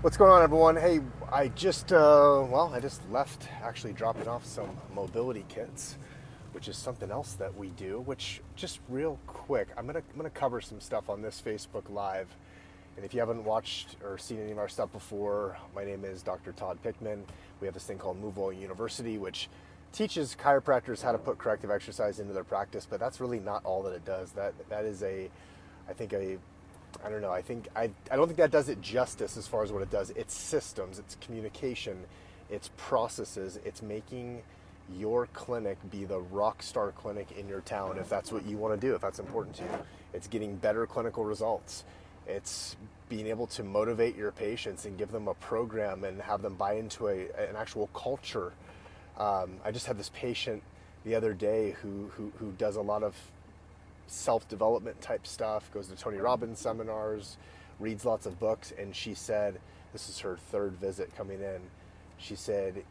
What's going on, everyone? Hey, I just I just left actually dropping off some mobility kits, which is something else that we do. Which just real quick, I'm gonna cover some stuff on this Facebook Live, and if you haven't watched or seen any of our stuff before, my name is Dr. Todd Pickman. We have this thing called MoveWell University, which teaches chiropractors how to put corrective exercise into their practice, but that's really not all that it does. That is I think a I don't know. I don't think that does it justice as far as what it does. It's systems, it's communication, it's processes, it's making your clinic be the rock star clinic in your town if that's what you want to do, if that's important to you. It's getting better clinical results. It's being able to motivate your patients and give them a program and have them buy into an actual culture. I just had this patient the other day who does a lot of self-development type stuff, goes to Tony Robbins seminars, reads lots of books, and she said, this is her third visit coming in, she said,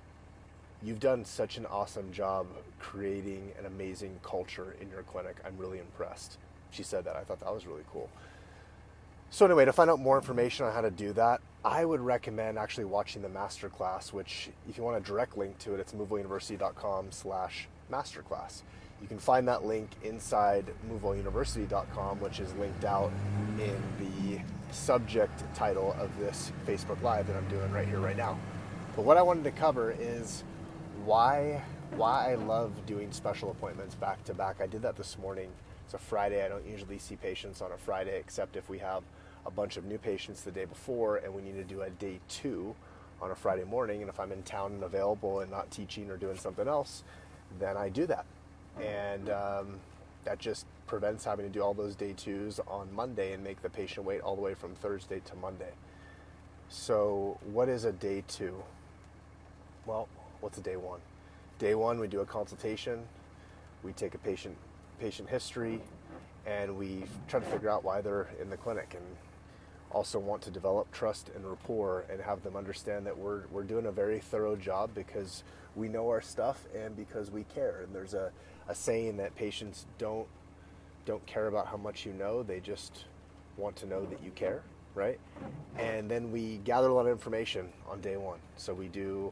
"You've done such an awesome job creating an amazing culture in your clinic. I'm really impressed." She said that. I thought that was really cool. So anyway, to find out more information on how to do that, I would recommend actually watching the masterclass, which if you want a direct link to it, it's movewelluniversity.com/masterclass. You can find that link inside movewelluniversity.com, which is linked out in the subject title of this Facebook Live that I'm doing right here, right now. But what I wanted to cover is why I love doing special appointments back to back. I did that this morning. It's a Friday. I don't usually see patients on a Friday except if we have a bunch of new patients the day before and we need to do a day 2 on a Friday morning. And if I'm in town and available and not teaching or doing something else, then I do that. And that just prevents having to do all those day 2s on Monday and make the patient wait all the way from Thursday to Monday. So what is a day 2? Well, what's a day 1? Day 1, we do a consultation. We take a patient history, and we try to figure out why they're in the clinic, and also want to develop trust and rapport and have them understand that we're doing a very thorough job because we know our stuff and because we care. And there's a saying that patients don't care about how much you know, they just want to know that you care, right? And then we gather a lot of information on day 1. So we do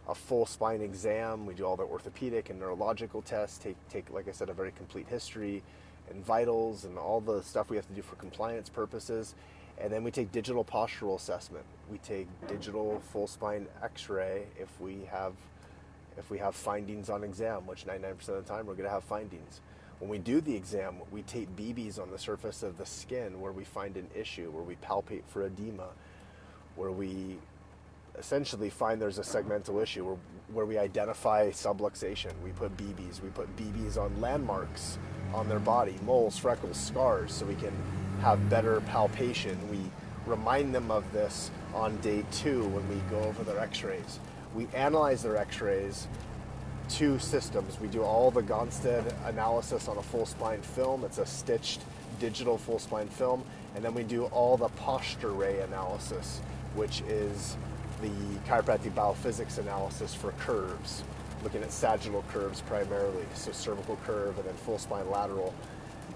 a full spine exam, we do all the orthopedic and neurological tests, take like I said, a very complete history and vitals and all the stuff we have to do for compliance purposes. And then we take digital postural assessment. We take digital full spine x-ray if we have findings on exam, which 99% of the time we're going to have findings. When we do the exam, we tape BBs on the surface of the skin where we find an issue, where we palpate for edema, where we essentially find there's a segmental issue, where we identify subluxation. We put BBs on landmarks on their body, moles, freckles, scars, so we can have better palpation. We remind them of this on day 2 when we go over their x-rays. We analyze their x-rays, 2 systems. We do all the Gonstead analysis on a full spine film. It's a stitched digital full spine film. And then we do all the posture ray analysis, which is the chiropractic biophysics analysis for curves, looking at sagittal curves primarily, so cervical curve and then full spine lateral.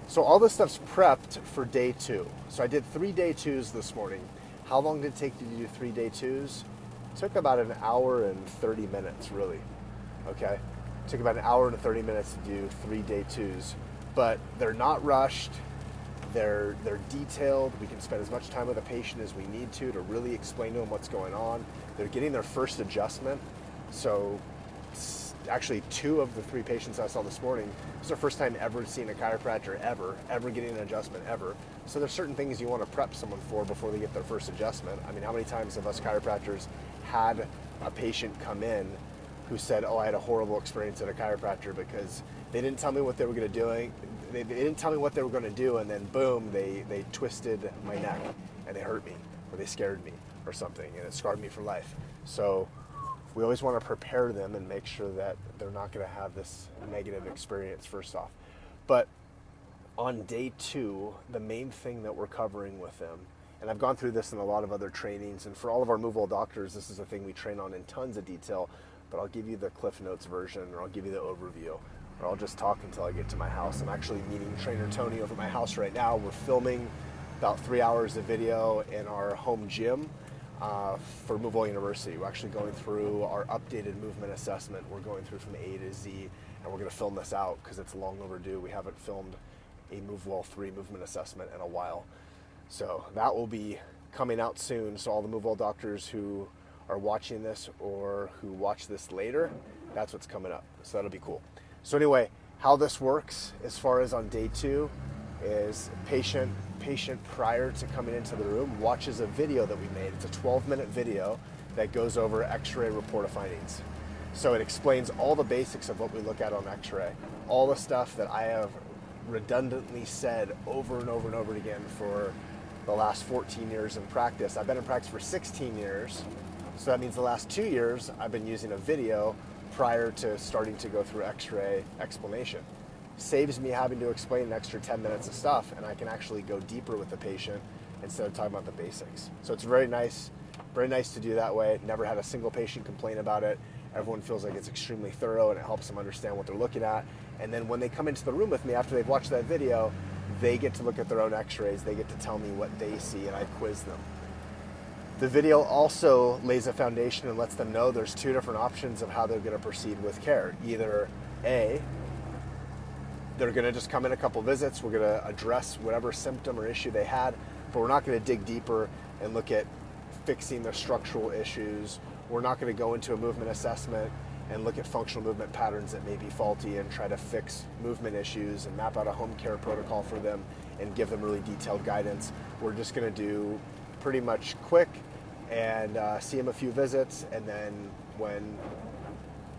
So all this stuff's prepped for day 2. So I did 3 day 2s this morning. How long did it take to do 3 day 2s? It took about an hour and 30 minutes, really. Okay? It took about an hour and 30 minutes to do 3 day 2s. But they're not rushed. They're detailed. We can spend as much time with a patient as we need to really explain to them what's going on. They're getting their first adjustment. So actually 2 of the 3 patients I saw this morning, this is their first time ever seeing a chiropractor ever getting an adjustment ever. So there's certain things you want to prep someone for before they get their first adjustment. I mean, how many times have us chiropractors had a patient come in who said, "Oh, I had a horrible experience at a chiropractor because they didn't tell me what they were going to do. They didn't tell me what they were going to do, and then boom, they twisted my neck and they hurt me, or they scared me, or something, and it scarred me for life." So we always want to prepare them and make sure that they're not going to have this negative experience first off. But on day 2, the main thing that we're covering with them, and I've gone through this in a lot of other trainings, and for all of our MoveWell doctors, this is a thing we train on in tons of detail, but I'll give you the Cliff Notes version, or I'll give you the overview, or I'll just talk until I get to my house. I'm actually meeting trainer Tony over at my house right now. We're filming about 3 hours of video in our home gym. for MoveWell University. We're actually going through our updated movement assessment. We're going through from A to Z, and we're going to film this out because it's long overdue. We haven't filmed a MoveWell 3 movement assessment in a while. So that will be coming out soon. So all the MoveWell doctors who are watching this or who watch this later, that's what's coming up. So that'll be cool. So anyway, how this works as far as on day 2 is patient prior to coming into the room watches a video that we made. It's a 12-minute video that goes over X-ray report of findings. So it explains all the basics of what we look at on X-ray, all the stuff that I have redundantly said over and over and over again for the last 14 years in practice. I've been in practice for 16 years, so that means the last 2 years I've been using a video prior to starting to go through X-ray explanation. Saves me having to explain an extra 10 minutes of stuff, and I can actually go deeper with the patient instead of talking about the basics. So it's very nice to do that way. Never had a single patient complain about it. Everyone feels like it's extremely thorough and it helps them understand what they're looking at. And then when they come into the room with me after they've watched that video, they get to look at their own X-rays. They get to tell me what they see, and I quiz them. The video also lays a foundation and lets them know there's 2 different options of how they're going to proceed with care. Either A, they're going to just come in a couple visits, we're going to address whatever symptom or issue they had, but we're not going to dig deeper and look at fixing their structural issues. We're not going to go into a movement assessment and look at functional movement patterns that may be faulty and try to fix movement issues and map out a home care protocol for them and give them really detailed guidance. We're just going to do pretty much quick and see them a few visits, and then when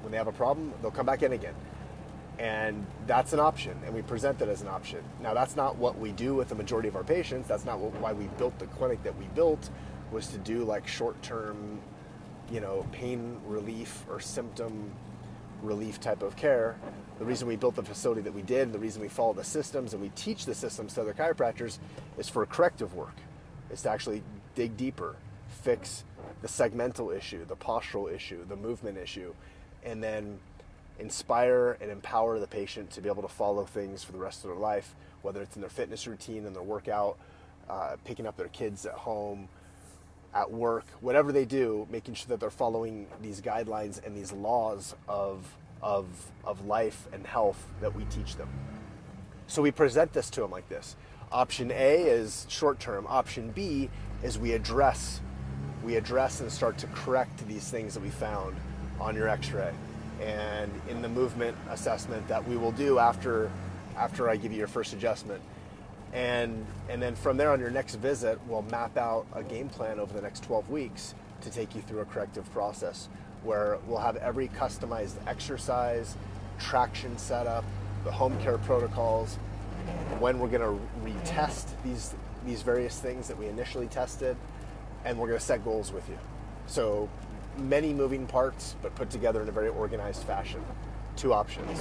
they have a problem, they'll come back in again. And that's an option, and we present it as an option. Now, that's not what we do with the majority of our patients. That's not why we built the clinic that we built, was to do like short-term, pain relief or symptom relief type of care. The reason we built the facility that we did, the reason we follow the systems and we teach the systems to other chiropractors is for corrective work. Is to actually dig deeper, fix the segmental issue, the postural issue, the movement issue, and then inspire and empower the patient to be able to follow things for the rest of their life, whether it's in their fitness routine, in their workout, picking up their kids at home, at work, whatever they do, making sure that they're following these guidelines and these laws of life and health that we teach them. So we present this to them like this. Option A is short term. Option B is we address and start to correct these things that we found on your X-ray and in the movement assessment that we will do after I give you your first adjustment. And then from there on your next visit, we'll map out a game plan over the next 12 weeks to take you through a corrective process where we'll have every customized exercise, traction setup, the home care protocols, when we're going to retest these various things that we initially tested, and we're going to set goals with you. So many moving parts, but put together in a very organized fashion. 2 options.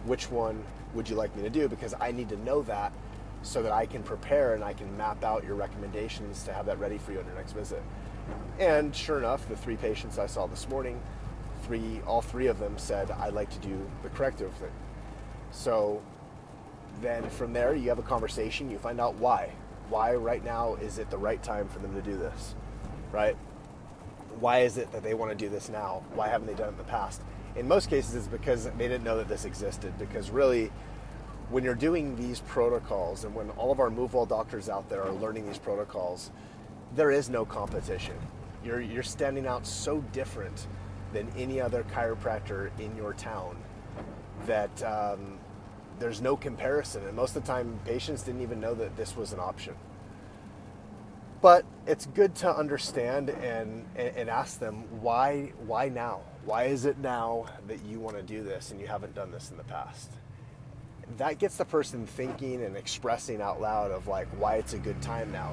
Which one would you like me to do? Because I need to know that so that I can prepare and I can map out your recommendations to have that ready for you on your next visit. And sure enough, the 3 patients I saw this morning, all three of them said, I'd like to do the corrective thing. So then from there, you have a conversation, you find out why. Why right now is it the right time for them to do this, right? Why is it that they want to do this now? Why haven't they done it in the past? In most cases, it's because they didn't know that this existed. Because really, when you're doing these protocols, and when all of our MoveWell doctors out there are learning these protocols, there is no competition. You're standing out so different than any other chiropractor in your town that there's no comparison. And most of the time, patients didn't even know that this was an option. But it's good to understand and ask them, why now? Why is it now that you want to do this and you haven't done this in the past? That gets the person thinking and expressing out loud of like why it's a good time now,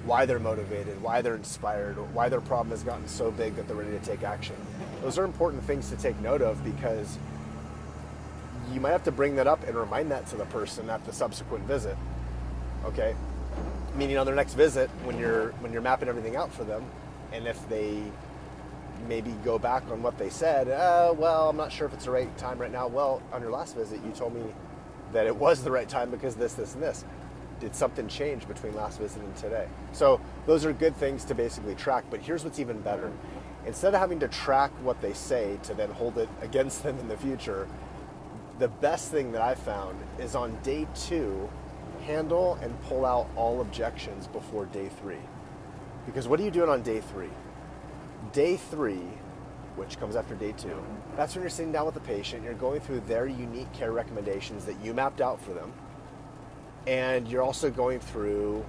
why they're motivated, why they're inspired, why their problem has gotten so big that they're ready to take action. Those are important things to take note of, because you might have to bring that up and remind that to the person at the subsequent visit. Okay? Meaning on their next visit, when you're mapping everything out for them, and if they maybe go back on what they said, well, I'm not sure if it's the right time right now. Well, on your last visit, you told me that it was the right time because this, and this. did something change between last visit and today? So those are good things to basically track, but here's what's even better. Instead of having to track what they say to then hold it against them in the future, the best thing that I found is on day 2, handle and pull out all objections before day 3. Because what are you doing on day 3? Day 3, which comes after day 2, that's when you're sitting down with the patient, you're going through their unique care recommendations that you mapped out for them, and you're also going through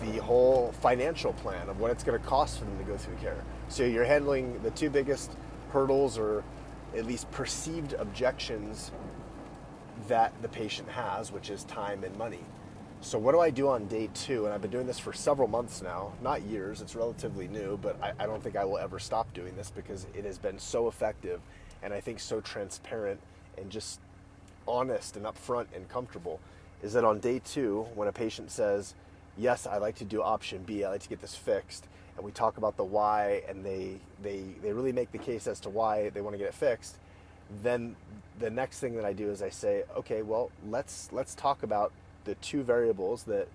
the whole financial plan of what it's going to cost for them to go through care. So you're handling the 2 biggest hurdles, or at least perceived objections that the patient has, which is time and money. So what do I do on day 2? And I've been doing this for several months now, not years, it's relatively new, but I don't think I will ever stop doing this because it has been so effective and I think so transparent and just honest and upfront and comfortable, is that on day 2, when a patient says, yes, I'd like to do option B, I'd like to get this fixed, and we talk about the why, and they really make the case as to why they want to get it fixed, then the next thing that I do is I say, okay, well, let's talk about the 2 variables that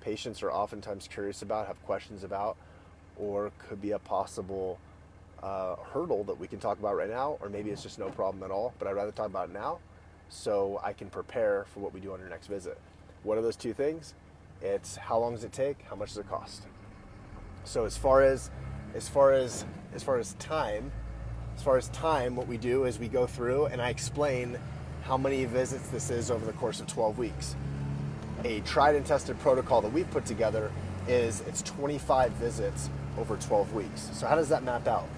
patients are oftentimes curious about, have questions about, or could be a possible hurdle that we can talk about right now, or maybe it's just no problem at all, but I'd rather talk about it now so I can prepare for what we do on your next visit. What are those 2 things? It's how long does it take? How much does it cost? So as far as time, what we do is we go through and I explain how many visits this is over the course of 12 weeks. A tried and tested protocol that we've put together is it's 25 visits over 12 weeks. So how does that map out?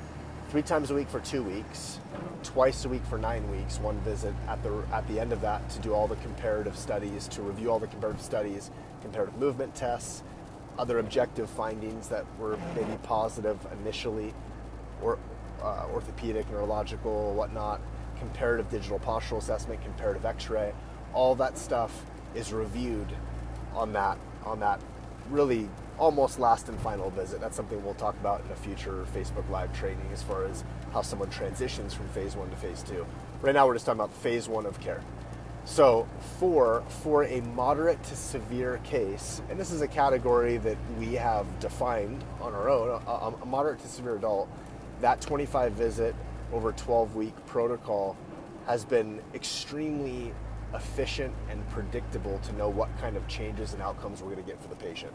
3 times a week for 2 weeks, twice a week for 9 weeks, 1 visit at the end of that to do all the comparative studies, to review all the comparative studies, comparative movement tests, other objective findings that were maybe positive initially, or orthopedic, neurological, whatnot, comparative digital postural assessment, comparative x-ray, all that stuff is reviewed on that really almost last and final visit. That's something we'll talk about in a future Facebook Live training as far as how someone transitions from phase 1 to phase 2. Right now we're just talking about phase 1 of care. So for a moderate to severe case, and this is a category that we have defined on our own, a moderate to severe adult, that 25 visit over 12-week protocol has been extremely efficient and predictable to know what kind of changes and outcomes we're going to get for the patient.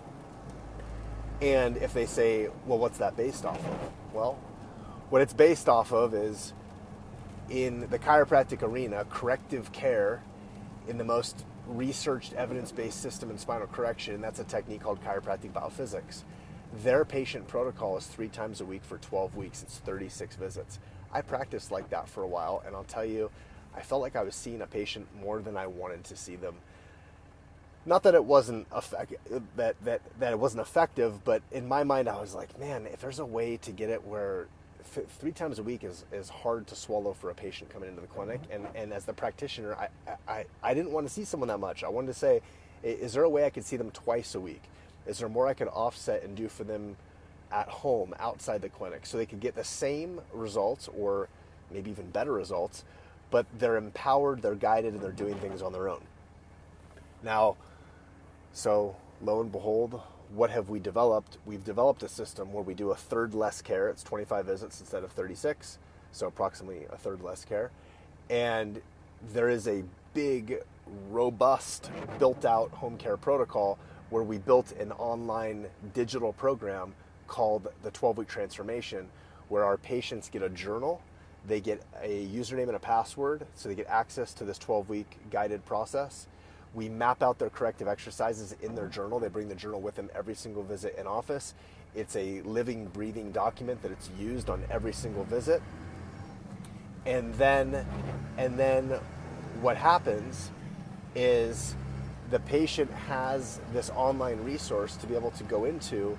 And if they say, well, what's that based off of? Well, what it's based off of is, in the chiropractic arena, corrective care in the most researched evidence-based system in spinal correction, that's a technique called chiropractic biophysics. Their patient protocol is 3 times a week for 12 weeks. It's 36 visits. I practiced like that for a while, and I'll tell you, I felt like I was seeing a patient more than I wanted to see them. Not that it wasn't that it wasn't effective, but in my mind I was like, man, if there's a way to get it where 3 times a week is hard to swallow for a patient coming into the clinic, and as the practitioner, I didn't want to see someone that much. I wanted to say, is there a way I could see them twice a week? Is there more I could offset and do for them at home, outside the clinic, so they could get the same results or maybe even better results, but they're empowered, they're guided, and they're doing things on their own. Now, so lo and behold, what have we developed? We've developed a system where we do a third less care. It's 25 visits instead of 36, so approximately a third less care. And there is a big, robust, built-out home care protocol where we built an online digital program called the 12-Week Transformation, where our patients get a journal, they get a username and a password, so they get access to this 12-week guided process. We map out their corrective exercises in their journal. They bring the journal with them every single visit in office. It's a living, breathing document that it's used on every single visit. And then what happens is the patient has this online resource to be able to go into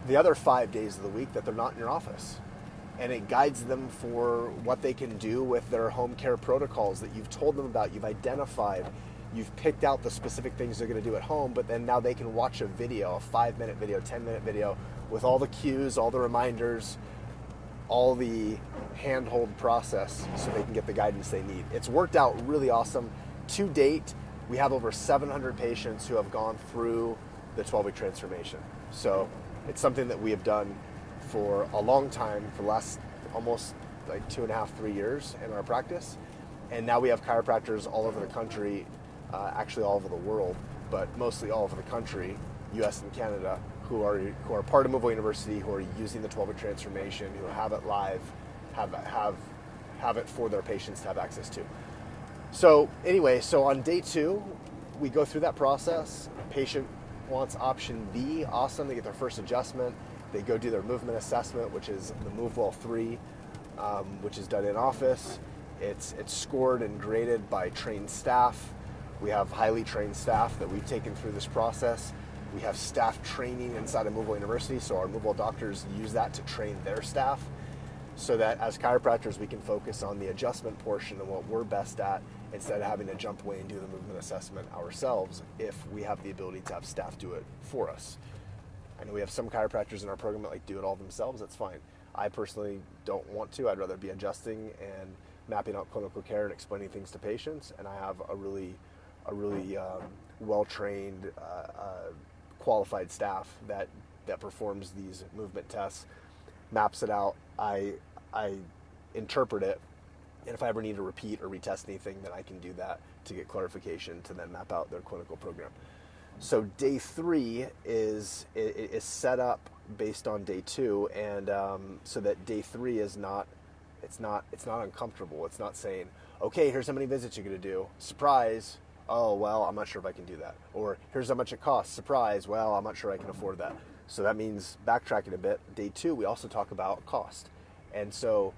the other 5 days of the week that they're not in your office. And it guides them for what they can do with their home care protocols that you've told them about, you've identified. You've picked out the specific things they're going to do at home, but then now they can watch a video, a 5-minute video, 10-minute video with all the cues, all the reminders, all the handhold process so they can get the guidance they need. It's worked out really awesome. To date, we have over 700 patients who have gone through the 12-week transformation. So it's something that we have done for a long time, for the last almost like 2.5, 3 years in our practice. And now we have chiropractors all over the country, actually all over the world, but mostly all over the country, US and Canada, who are part of Movable University, who are using the 12-week transformation, who have it live, have it for their patients to have access to. So anyway, so on day 2, we go through that process. Patient wants option B, awesome, they get their first adjustment. They go do their movement assessment, which is the MoveWell 3, which is done in office. It's scored and graded by trained staff. We have highly trained staff that we've taken through this process. We have staff training inside of Movable University, so our Movable doctors use that to train their staff, so that as chiropractors we can focus on the adjustment portion and what we're best at, instead of having to jump away and do the movement assessment ourselves if we have the ability to have staff do it for us. I know we have some chiropractors in our program that like do it all themselves. That's fine. I personally don't want to. I'd rather be adjusting and mapping out clinical care and explaining things to patients. And I have a really well-trained, qualified staff that performs these movement tests, maps it out. I interpret it, and if I ever need to repeat or retest anything, then I can do that to get clarification to then map out their clinical program. So day 3 is set up based on day 2, and so that day 3 is not uncomfortable. It's not saying, okay, here's how many visits you're going to do. Surprise. Oh, well, I'm not sure if I can do that. Or here's how much it costs. Surprise. Well, I'm not sure I can afford that. So that means backtracking a bit. Day 2, we also talk about cost. And so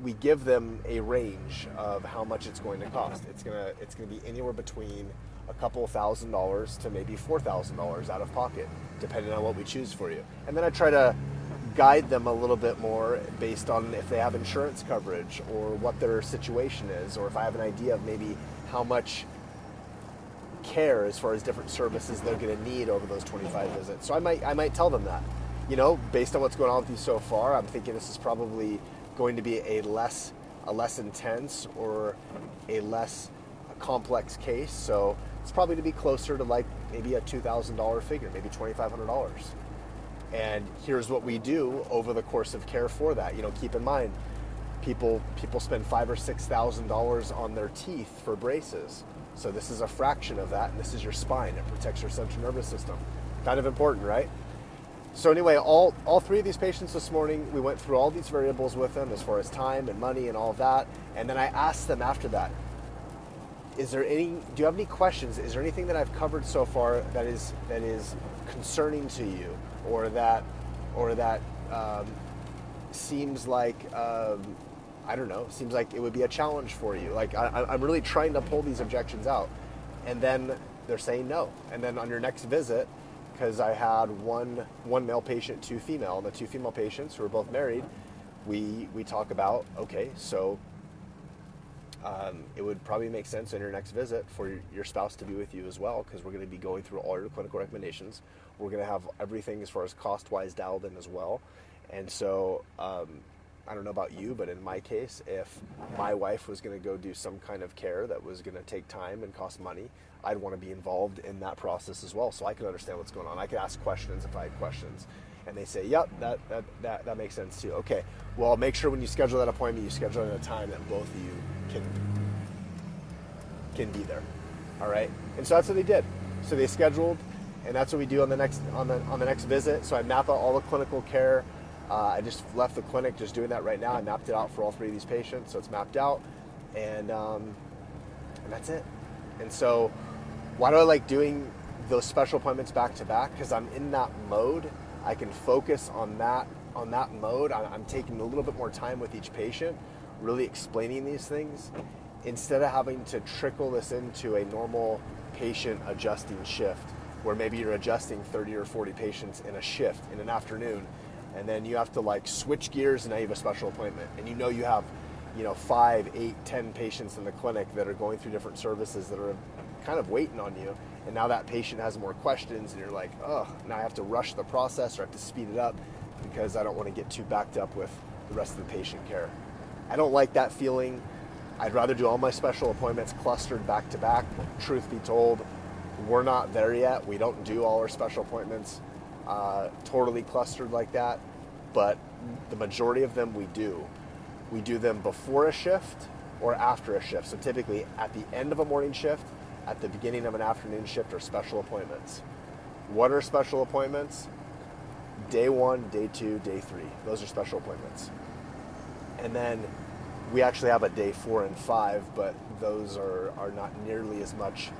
we give them a range of how much it's going to cost. It's gonna be anywhere between a couple $1,000s to maybe $4,000 out of pocket, depending on what we choose for you. And then I try to guide them a little bit more based on if they have insurance coverage or what their situation is, or if I have an idea of maybe how much care as far as different services they're going to need over those 25 visits. So I might tell them that, based on what's going on with you so far, I'm thinking this is probably going to be a less intense or a less complex case. So it's probably to be closer to like maybe a $2,000 figure, maybe $2,500. And here's what we do over the course of care for that. Keep in mind, people spend $5,000 or $6,000 on their teeth for braces. So this is a fraction of that, and this is your spine. It protects your central nervous system. Kind of important, right? So anyway, all 3 of these patients this morning, we went through all these variables with them as far as time and money and all of that. And then I asked them after that, do you have any questions? Is there anything that I've covered so far that is concerning to you, or that seems like, I don't know, seems like it would be a challenge for you? Like I'm really trying to pull these objections out. And then they're saying no. And then on your next visit, because I had one male patient, 2 female, and the 2 female patients who were both married, we talk about, okay, so it would probably make sense in your next visit for your spouse to be with you as well, because we're going to be going through all your clinical recommendations. We're going to have everything as far as cost-wise dialed in as well. And so I don't know about you, but in my case, if my wife was going to go do some kind of care that was going to take time and cost money, I'd want to be involved in that process as well, so I can understand what's going on. I can ask questions if I had questions. And they say, yep, that makes sense too. Okay, well, make sure when you schedule that appointment, you schedule it at a time that both of you can be there. All right? And so that's what they did. So they scheduled, and that's what we do on the next visit. So I map out all the clinical care. I just left the clinic just doing that right now. I mapped it out for all 3 of these patients, so it's mapped out, and that's it. And so why do I like doing those special appointments back to back? Because I'm in that mode. I can focus on that mode. I'm taking a little bit more time with each patient, really explaining these things, instead of having to trickle this into a normal patient adjusting shift, where maybe you're adjusting 30 or 40 patients in a shift in an afternoon, and then you have to like switch gears, and now you have a special appointment, and you have 5, 8, 10 patients in the clinic that are going through different services that are kind of waiting on you, and now that patient has more questions, and you're like, oh, now I have to rush the process, or I have to speed it up because I don't want to get too backed up with the rest of the patient care. I don't like that feeling. I'd rather do all my special appointments clustered back to back. Truth be told, we're not there yet. We don't do all our special appointments totally clustered like that, but the majority of them we do. We do them before a shift or after a shift. So typically at the end of a morning shift, at the beginning of an afternoon shift, are special appointments. What are special appointments? Day 1, day 2, day 3. Those are special appointments. And then we actually have a day 4 and 5, but those are not nearly as much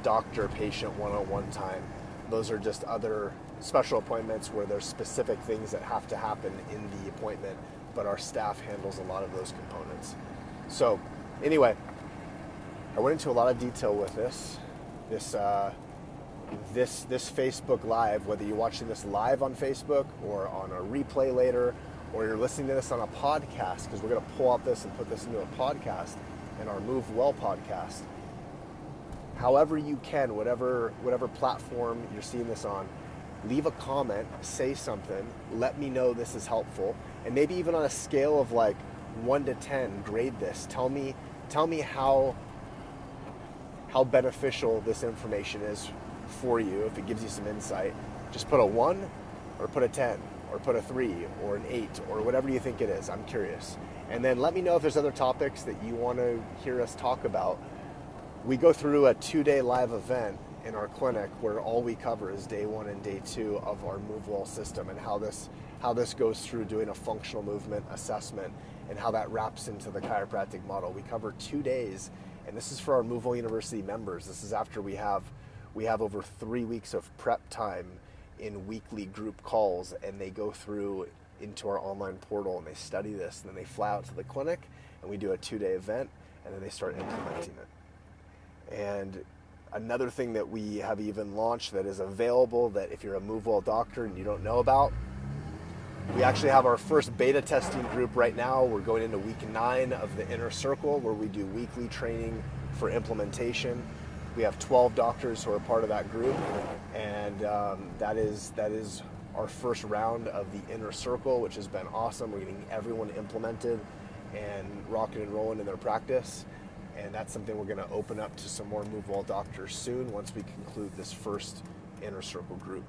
doctor-patient one-on-one time. Those are just other special appointments where there's specific things that have to happen in the appointment, but our staff handles a lot of those components. So anyway, I went into a lot of detail with this Facebook Live, whether you're watching this live on Facebook or on a replay later, or you're listening to this on a podcast, because we're going to pull out this and put this into a podcast in our Move Well podcast. However you can, whatever platform you're seeing this on, leave a comment, say something, let me know this is helpful, and maybe even on a scale of like 1 to 10, grade this. Tell me how beneficial this information is for you. If it gives you some insight, just put a 1 or put a 10 or put a 3 or an 8 or whatever you think it is. I'm curious. And then let me know if there's other topics that you want to hear us talk about. We go through a 2-day live event in our clinic where all we cover is day 1 and day 2 of our Move Well system, and how this goes through doing a functional movement assessment and how that wraps into the chiropractic model. We cover 2 days, and this is for our Move Well University members. This is after we have over 3 weeks of prep time in weekly group calls, and they go through into our online portal and they study this, and then they fly out to the clinic and we do a 2-day event, and then they start implementing it. And another thing that we have even launched that is available, that if you're a Move Well doctor and you don't know about, we actually have our first beta testing group right now. We're going into week 9 of the Inner Circle, where we do weekly training for implementation. We have 12 doctors who are part of that group, and that is our first round of the Inner Circle, which has been awesome. We're getting everyone implemented and rocking and rolling in their practice. And that's something we're going to open up to some more Move Well doctors soon, once we conclude this first Inner Circle group.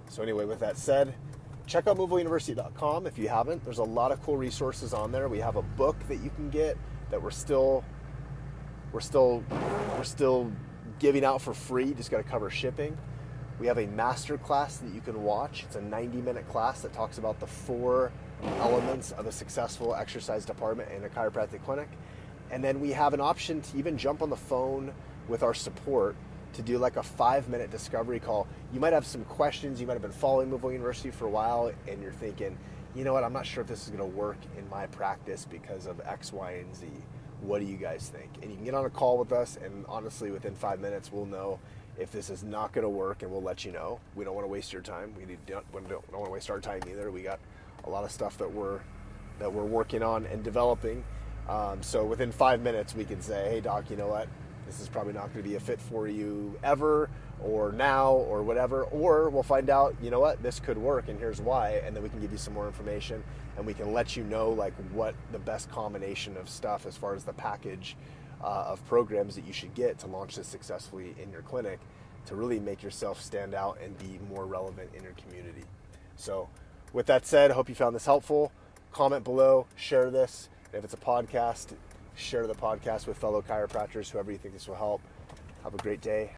So anyway, with that said, check out MoveWellUniversity.com if you haven't. There's a lot of cool resources on there. We have a book that you can get that we're still giving out for free. You just got to cover shipping. We have a master class that you can watch. It's a 90-minute class that talks about the 4 elements of a successful exercise department in a chiropractic clinic. And then we have an option to even jump on the phone with our support to do like a 5-minute discovery call. You might have some questions. You might have been following Move Well University for a while, and you're thinking, you know what, I'm not sure if this is going to work in my practice because of X, Y, and Z. What do you guys think? And you can get on a call with us, and honestly, within 5 minutes, we'll know if this is not going to work, and we'll let you know. We don't want to waste your time. We don't want to waste our time either. We got a lot of stuff that we're working on and developing. So within 5 minutes, we can say, hey, doc, you know what? This is probably not going to be a fit for you ever, or now, or whatever. Or we'll find out, you know what? This could work, and here's why. And then we can give you some more information, and we can let you know like what the best combination of stuff as far as the package of programs that you should get to launch this successfully in your clinic, to really make yourself stand out and be more relevant in your community. So with that said, I hope you found this helpful. Comment below, share this. If it's a podcast, share the podcast with fellow chiropractors, whoever you think this will help. Have a great day.